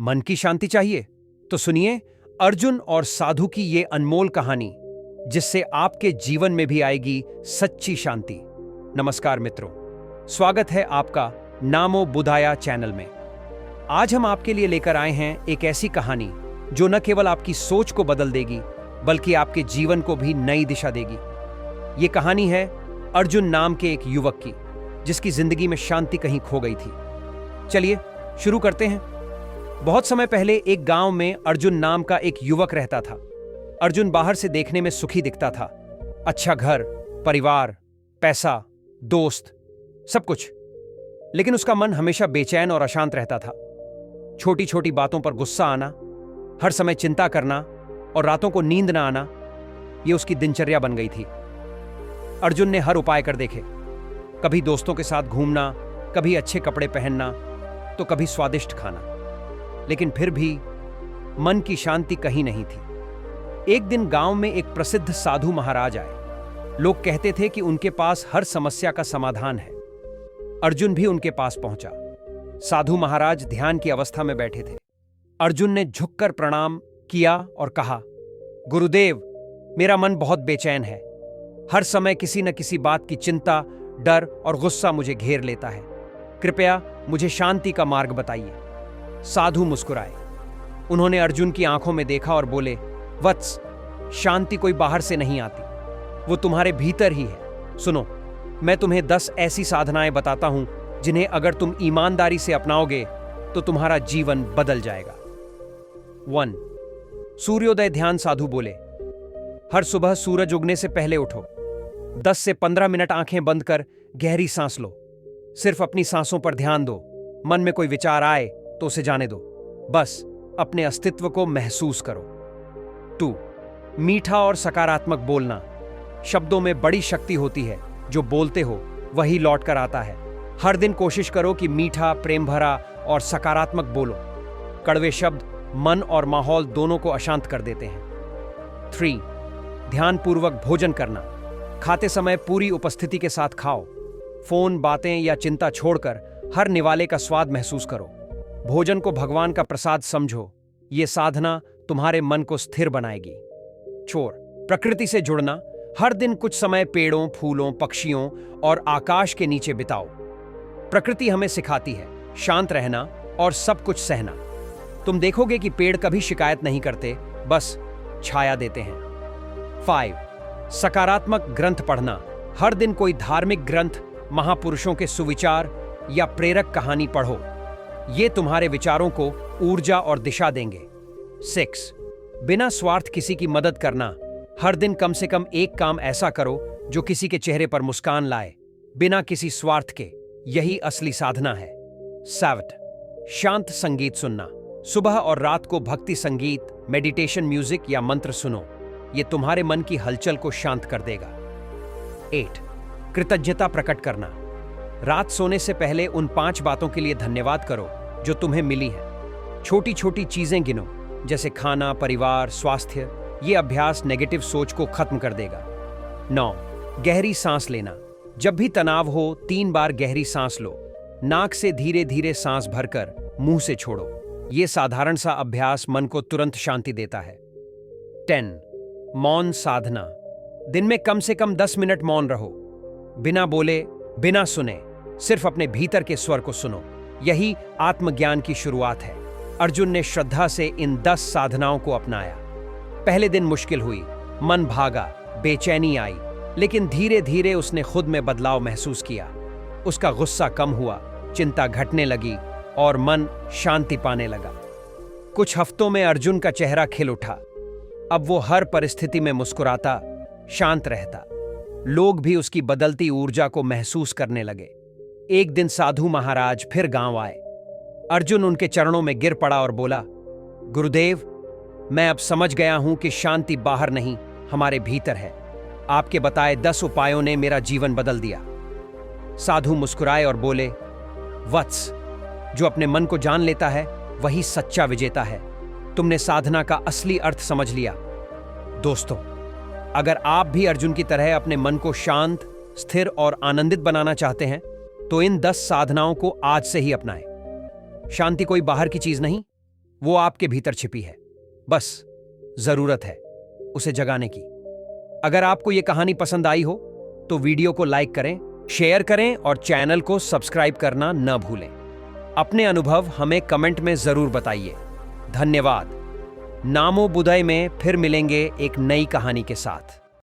मन की शांति चाहिए तो सुनिए अर्जुन और साधु की ये अनमोल कहानी, जिससे आपके जीवन में भी आएगी सच्ची शांति। नमस्कार मित्रों, स्वागत है आपका नामो बुधाया चैनल में। आज हम आपके लिए लेकर आए हैं एक ऐसी कहानी जो न केवल आपकी सोच को बदल देगी बल्कि आपके जीवन को भी नई दिशा देगी। ये कहानी है अर्जुन नाम के एक युवक की, जिसकी जिंदगी में शांति कहीं खो गई थी। चलिए शुरू करते हैं। बहुत समय पहले एक गांव में अर्जुन नाम का एक युवक रहता था। अर्जुन बाहर से देखने में सुखी दिखता था। अच्छा घर, परिवार, पैसा, दोस्त, सब कुछ। लेकिन उसका मन हमेशा बेचैन और अशांत रहता था। छोटी छोटी बातों पर गुस्सा आना, हर समय चिंता करना और रातों को नींद ना आना, यह उसकी दिनचर्या बन गई थी। अर्जुन ने हर उपाय कर देखे। कभी दोस्तों के साथ घूमना, कभी अच्छे कपड़े पहनना, तो कभी स्वादिष्ट खाना, लेकिन फिर भी मन की शांति कहीं नहीं थी। एक दिन गांव में एक प्रसिद्ध साधु महाराज आए। लोग कहते थे कि उनके पास हर समस्या का समाधान है। अर्जुन भी उनके पास पहुंचा। साधु महाराज ध्यान की अवस्था में बैठे थे। अर्जुन ने झुककर प्रणाम किया और कहा, गुरुदेव, मेरा मन बहुत बेचैन है। हर समय किसी न किसी बात की चिंता, डर और गुस्सा मुझे घेर लेता है। कृपया मुझे शांति का मार्ग बताइए। साधु मुस्कुराए। उन्होंने अर्जुन की आंखों में देखा और बोले, वत्स, शांति कोई बाहर से नहीं आती, वो तुम्हारे भीतर ही है। सुनो, मैं तुम्हें 10 ऐसी साधनाएं बताता हूं जिन्हें अगर तुम ईमानदारी से अपनाओगे तो तुम्हारा जीवन बदल जाएगा। 1. सूर्योदय ध्यान। साधु बोले, हर सुबह सूरज उगने से पहले उठो। 10 से 15 मिनट आंखें बंद कर गहरी सांस लो। सिर्फ अपनी सांसों पर ध्यान दो। मन में कोई विचार आए तो उसे जाने दो। बस अपने अस्तित्व को महसूस करो। 2. मीठा और सकारात्मक बोलना। शब्दों में बड़ी शक्ति होती है। जो बोलते हो वही लौट कर आता है। हर दिन कोशिश करो कि मीठा, प्रेम भरा और सकारात्मक बोलो। कड़वे शब्द मन और माहौल दोनों को अशांत कर देते हैं। 3. ध्यानपूर्वक भोजन करना। खाते समय पूरी उपस्थिति के साथ खाओ। फोन, बातें या चिंता छोड़कर हर निवाले का स्वाद महसूस करो। भोजन को भगवान का प्रसाद समझो। यह साधना तुम्हारे मन को स्थिर बनाएगी। 4. प्रकृति से जुड़ना। हर दिन कुछ समय पेड़ों, फूलों, पक्षियों और आकाश के नीचे बिताओ। प्रकृति हमें सिखाती है शांत रहना और सब कुछ सहना। तुम देखोगे कि पेड़ कभी शिकायत नहीं करते, बस छाया देते हैं। 5. सकारात्मक ग्रंथ पढ़ना। हर दिन कोई धार्मिक ग्रंथ, महापुरुषों के सुविचार या प्रेरक कहानी पढ़ो। ये तुम्हारे विचारों को ऊर्जा और दिशा देंगे। 6. बिना स्वार्थ किसी की मदद करना। हर दिन कम से कम एक काम ऐसा करो जो किसी के चेहरे पर मुस्कान लाए, बिना किसी स्वार्थ के। यही असली साधना है। 7. शांत संगीत सुनना। सुबह और रात को भक्ति संगीत, मेडिटेशन म्यूजिक या मंत्र सुनो। ये तुम्हारे मन की हलचल को शांत कर देगा। 8. कृतज्ञता प्रकट करना। रात सोने से पहले उन 5 बातों के लिए धन्यवाद करो जो तुम्हें मिली है। छोटी छोटी चीजें गिनो, जैसे खाना, परिवार, स्वास्थ्य। ये अभ्यास नेगेटिव सोच को खत्म कर देगा। 9. गहरी सांस लेना। जब भी तनाव हो 3 बार गहरी सांस लो। नाक से धीरे धीरे सांस भरकर मुंह से छोड़ो। यह साधारण सा अभ्यास मन को तुरंत शांति देता है। 10. मौन साधना। दिन में कम से कम 10 मिनट मौन रहो। बिना बोले, बिना सुने, सिर्फ अपने भीतर के स्वर को सुनो। यही आत्मज्ञान की शुरुआत है। अर्जुन ने श्रद्धा से इन 10 साधनाओं को अपनाया। पहले दिन मुश्किल हुई, मन भागा, बेचैनी आई, लेकिन धीरे धीरे उसने खुद में बदलाव महसूस किया। उसका गुस्सा कम हुआ, चिंता घटने लगी और मन शांति पाने लगा। कुछ हफ्तों में अर्जुन का चेहरा खिल उठा। अब वो हर परिस्थिति में मुस्कुराता, शांत रहता। लोग भी उसकी बदलती ऊर्जा को महसूस करने लगे। एक दिन साधु महाराज फिर गांव आए। अर्जुन उनके चरणों में गिर पड़ा और बोला, गुरुदेव, मैं अब समझ गया हूं कि शांति बाहर नहीं, हमारे भीतर है। आपके बताए 10 उपायों ने मेरा जीवन बदल दिया। साधु मुस्कुराए और बोले, वत्स, जो अपने मन को जान लेता है वही सच्चा विजेता है। तुमने साधना का असली अर्थ समझ लिया। दोस्तों, अगर आप भी अर्जुन की तरह अपने मन को शांत, स्थिर और आनंदित बनाना चाहते हैं तो इन 10 साधनाओं को आज से ही अपनाएं। शांति कोई बाहर की चीज नहीं, वो आपके भीतर छिपी है, बस जरूरत है उसे जगाने की। अगर आपको ये कहानी पसंद आई हो तो वीडियो को लाइक करें, शेयर करें और चैनल को सब्सक्राइब करना न भूलें। अपने अनुभव हमें कमेंट में जरूर बताइए। धन्यवाद। नामो बुदाई में फिर मिलेंगे एक नई कहानी के साथ।